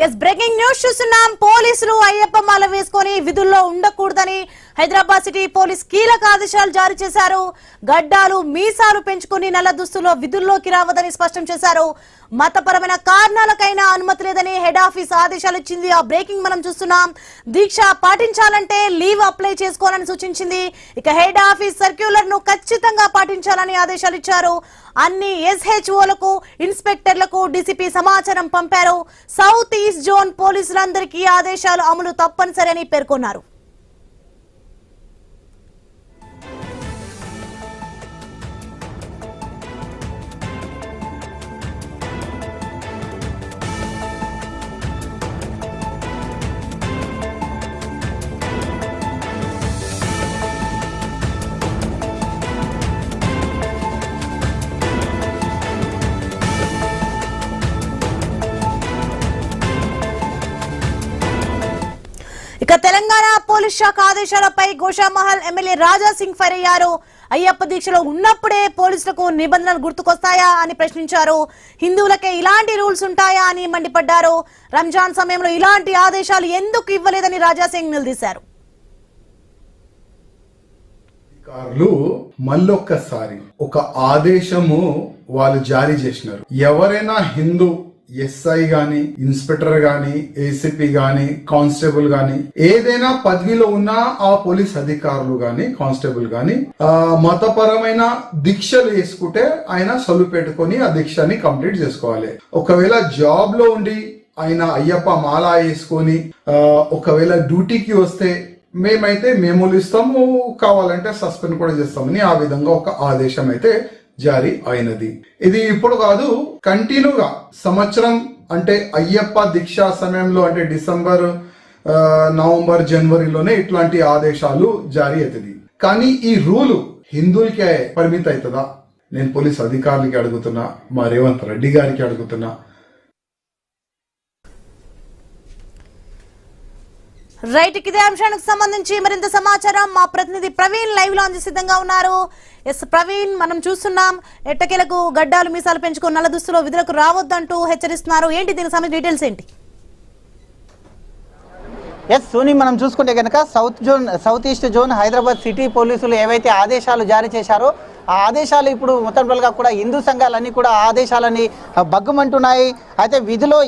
Yes breaking news చూస్తున్నాం. పోలీసులు అయ్యప్ప మాల వేసుకొని విధుల్లో ఉండకూడదని హైదరాబాద్ సిటీ పోలీస్ కీలక ఆదేశాలు జారీ చేశారు. గడ్డాలు మీసాలు పెంచుకుని నల్ల దుస్తుల్లో విధుల్లోకి రావద్దని స్పష్టం చేశారు. మతపరమైన కారణాలకైనా అనుమతి లేదని హెడ్ ఆఫీస్ ఆదేశాలు ఇచ్చింది. ఆ బ్రేకింగ్ మనం చూస్తున్నాం. దీక్ష పాటించాలంటే లీవ్ అప్లై చేసుకోవాలని సూచించింది. ఇక హెడ్ ఆఫీస్ సర్క్యులర్ ను ఖచ్చితంగా పాటించాలని ఆదేశాలు ఇచ్చారు. అన్ని ఎస్హెచ్ఓలకు ఇన్స్పెక్టర్లకు డీసీపీ సమాచారం పంపారు. సౌత్ ఈస్ట్ జోన్ పోలీసులందరికీ ఆదేశాలు అమలు తప్పనిసరి అని పేర్కొన్నారు. ఇక తెలంగాణ పోలీస్ శాఖ ఆదేశాలపై గోషామహల్ ఎమ్మెల్యే రాజా సింగ్ ఫైర్ అయ్యారు. అయ్యప్ప దీక్షలో ఉన్నప్పుడే పోలీసులకు నిబంధనలు గుర్తుకొస్తాయా అని ప్రశ్నించారు. హిందువులకే ఇలాంటి రూల్స్ ఉంటాయా అని మండిపడ్డారు. రంజాన్ సమయంలో ఇలాంటి ఆదేశాలు ఎందుకు ఇవ్వలేదని రాజా సింగ్ నిలదీశారు. మళ్ళొక్కసారి ఒక ఆదేశము వాళ్ళు జారీ చేసినారు. ఎవరైనా హిందూ ఎస్ఐ గాని, ఇన్స్పెక్టర్ గాని, ఏసీపీ గాని, కానిస్టేబుల్ గాని, ఏదైనా పదవిలో ఉన్న ఆ పోలీస్ అధికారులు గాని, కానిస్టేబుల్ గాని మతపరమైన దీక్షలు వేసుకుంటే ఆయన సొల్లు పెట్టుకుని ఆ దీక్షని కంప్లీట్ చేసుకోవాలి. ఒకవేళ జాబ్ లో ఉండి ఆయన అయ్యప్ప మాల వేసుకొని ఒకవేళ డ్యూటీకి వస్తే మేమైతే మెమోలు ఇస్తాము, కావాలంటే సస్పెండ్ కూడా చేస్తామని ఆ విధంగా ఒక ఆదేశం అయితే జారీ అయినది. ఇది ఇప్పుడు కాదు, కంటిన్యూగా సంవత్సరం అంటే అయ్యప్ప దీక్షా సమయంలో అంటే డిసెంబర్, నవంబర్, జనవరిలోనే ఇట్లాంటి ఆదేశాలు జారీ అవుతుంది. కానీ ఈ రూలు హిందువులకే పరిమితి అవుతుందా? నేను పోలీస్ అధికారులకి అడుగుతున్నా, మా రేవంత్ రెడ్డి గారికి అడుగుతున్నా. రైట్, ఇదే అంశానికి సంబంధించి మరింత సమాచారం మా ప్రతినిధి ప్రవీణ్ లైవ్ లో సిద్ధంగా ఉన్నారు. ఎస్ ప్రవీణ్, మనం చూస్తున్నాం ఎట్టకేలకు గడ్డాలు మీసాలు పెంచుకుని నల్ల దుస్తులో విధులకు రావద్దంటూ హెచ్చరిస్తున్నారు. ఏంటి దీనికి సంబంధించిన డీటెయిల్స్ ఏంటి? ఎస్ సోనీ, మనం చూసుకుంటే కనుక south east zone Hyderabad city పోలీసులు ఏవైతే ఆదేశాలు జారీ చేశారో ఆ ఆదేశాలు ఇప్పుడు మొత్తం కూడా హిందూ సంఘాలన్నీ కూడా ఆదేశాలని బగ్గుమంటున్నాయి. అయితే విధిలో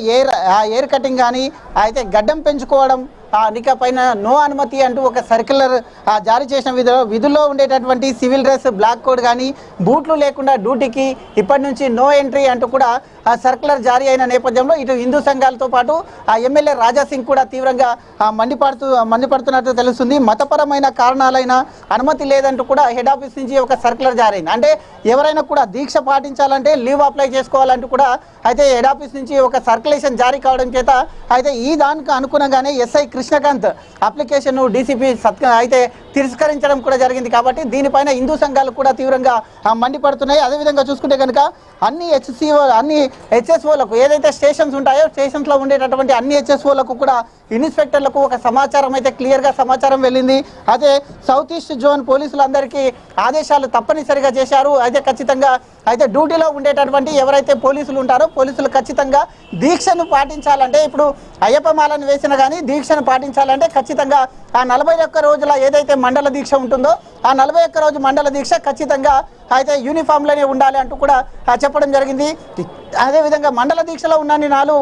ఎయిర్ కటింగ్ కానీ, అయితే గడ్డం పెంచుకోవడం, నికా పైన నో అనుమతి అంటూ ఒక సర్క్యులర్ జారీ చేసిన విధుల్లో ఉండేటటువంటి సివిల్ డ్రెస్, బ్లాక్ కోడ్ కానీ, బూట్లు లేకుండా డ్యూటీకి ఇప్పటి నుంచి నో ఎంట్రీ అంటూ కూడా ఆ సర్క్యులర్ జారీ అయిన నేపథ్యంలో ఇటు హిందూ సంఘాలతో పాటు ఆ ఎమ్మెల్యే రాజా సింగ్ కూడా తీవ్రంగా మండిపడుతున్నట్టు తెలుస్తుంది. మతపరమైన కారణాలైన అనుమతి లేదంటూ కూడా హెడ్ ఆఫీస్ నుంచి ఒక సర్క్యులర్ జారీ అయింది. అంటే ఎవరైనా కూడా దీక్ష పాటించాలంటే లీవ్ అప్లై చేసుకోవాలంటూ కూడా అయితే హెడ్ ఆఫీస్ నుంచి ఒక సర్క్యులేషన్ జారీ కావడం చేత అయితే ఈ దానికి అనుగుణంగానే ఎస్ఐ కృష్ణకాంత్ అప్లికేషన్ డీసీపీ అయితే తిరస్కరించడం కూడా జరిగింది. కాబట్టి దీనిపైన హిందూ సంఘాలు కూడా తీవ్రంగా మండిపడుతున్నాయి. అదేవిధంగా చూసుకుంటే కనుక అన్ని హెచ్ఎస్ఓలకు ఏదైతే స్టేషన్స్ ఉంటాయో స్టేషన్స్ లో ఉండేటటువంటి అన్ని హెచ్ఎస్ఓలకు కూడా ఇన్స్పెక్టర్లకు ఒక సమాచారం అయితే క్లియర్గా సమాచారం వెళ్ళింది. అదే సౌత్ ఈస్ట్ జోన్ పోలీసులందరికీ ఆదేశాలు తప్పనిసరిగా చేశారు. అయితే ఖచ్చితంగా అయితే డ్యూటీలో ఉండేటటువంటి ఎవరైతే పోలీసులు ఉంటారో పోలీసులు ఖచ్చితంగా దీక్షను పాటించాలంటే, ఇప్పుడు అయ్యప్ప మాలను వేసిన కానీ దీక్షను పాటించాలంటే ఖచ్చితంగా ఆ 41 రోజుల ఏదైతే మండల దీక్ష ఉంటుందో ఆ 41 రోజు మండల దీక్ష ఖచ్చితంగా అయితే యూనిఫామ్లోనే ఉండాలి అంటూ కూడా చెప్పడం జరిగింది. అదేవిధంగా మండల దీక్షలో ఉన్న నాలుగు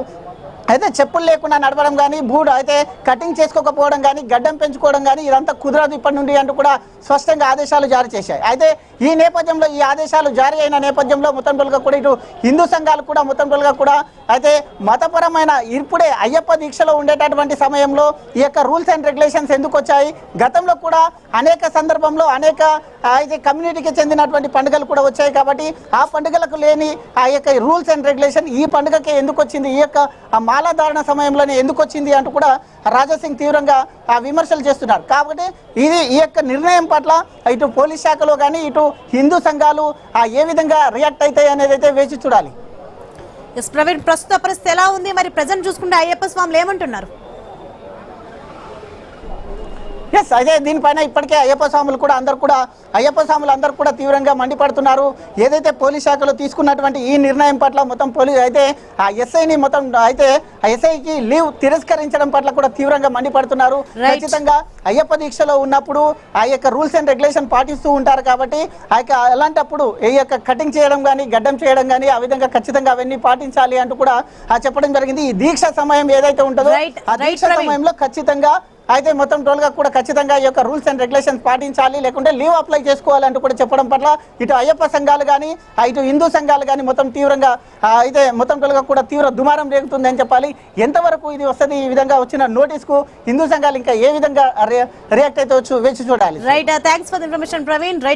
అయితే చెప్పులు లేకుండా నడవడం కానీ, బూట్ అయితే కటింగ్ చేసుకోకపోవడం కానీ, గడ్డం పెంచుకోవడం కానీ ఇదంతా కుదరదు ఇప్పటి నుండి అంటూ కూడా స్పష్టంగా ఆదేశాలు జారీ చేశాయి. అయితే ఈ నేపథ్యంలో ఈ ఆదేశాలు జారీ అయిన నేపథ్యంలో మొత్తం కూడా ఇటు హిందూ సంఘాలు కూడా మొత్తం కూడా అయితే మతపరమైన ఇప్పుడే అయ్యప్ప దీక్షలో ఉండేటటువంటి సమయంలో ఈ యొక్క రూల్స్ అండ్ రెగ్యులేషన్స్ ఎందుకు వచ్చాయి? గతంలో కూడా అనేక సందర్భంలో అనేక అయితే కమ్యూనిటీకి చెందినటువంటి పండుగలు కూడా వచ్చాయి. కాబట్టి ఆ పండుగలకు లేని ఆ యొక్క రూల్స్ అండ్ రెగ్యులేషన్ ఈ పండుగకే ఎందుకు వచ్చింది, ఈ యొక్క మాలాధారణ సమయంలోనే ఎందుకు వచ్చింది అంటూ కూడా రాజా సింగ్ తీవ్రంగా విమర్శలు చేస్తున్నారు. కాబట్టి ఈ యొక్క నిర్ణయం పట్ల ఇటు పోలీస్ శాఖలో కానీ ఇటు హిందూ సంఘాలు ఏ విధంగా రియాక్ట్ అవుతాయి అనేది అయితే వేచి చూడాలి. ప్రవీణ్, ప్రస్తుత పరిస్థితి ఎలా ఉంది? మరి ప్రజెంట్ చూసుకుంటే అయ్యప్ప స్వాములు ఏమంటున్నారు? ఎస్ అదే దీనిపైన ఇప్పటికే అయ్యప్ప స్వాములు అందరూ కూడా తీవ్రంగా మండిపడుతున్నారు. ఏదైతే పోలీస్ శాఖలో తీసుకున్నటువంటి ఈ నిర్ణయం పట్ల మొత్తం పోలీసు అయితే ఆ ఎస్ఐని ఆ ఎస్ఐకి లీవ్ తిరస్కరించడం పట్ల కూడా తీవ్రంగా మండిపడుతున్నారు. ఖచ్చితంగా అయ్యప్ప దీక్షలో ఉన్నప్పుడు ఆ యొక్క రూల్స్ అండ్ రెగ్యులేషన్ పాటిస్తూ ఉంటారు కాబట్టి అలాంటప్పుడు ఈ యొక్క కటింగ్ చేయడం కానీ గడ్డం చేయడం కానీ ఆ విధంగా ఖచ్చితంగా అవన్నీ పాటించాలి అంటూ కూడా చెప్పడం జరిగింది. ఈ దీక్ష సమయం ఏదైతే ఉంటుందో ఆ దీక్ష సమయంలో ఖచ్చితంగా అయితే మొత్తం టోల్ గా కూడా ఖచ్చితంగా ఈ యొక్క రూల్స్ అండ్ రెగ్యులేషన్స్ పాటించాలి, లేకుంటే లీవ్ అప్లై చేసుకోవాలంటూ కూడా చెప్పడం పట్ల ఇటు అయ్యప్ప సంఘాలు కానీ ఇటు హిందూ సంఘాలు కానీ మొత్తం తీవ్రంగా అయితే మొత్తం టోల్ గా కూడా తీవ్ర దుమారం రేగుతుంది అని చెప్పాలి. ఎంతవరకు ఇది వస్తుంది, ఈ విధంగా వచ్చిన నోటీస్ కు హిందూ సంఘాలు ఇంకా ఏ విధంగా రియాక్ట్ అయితే వేచి చూడాలి. Right, thanks for the information Praveen.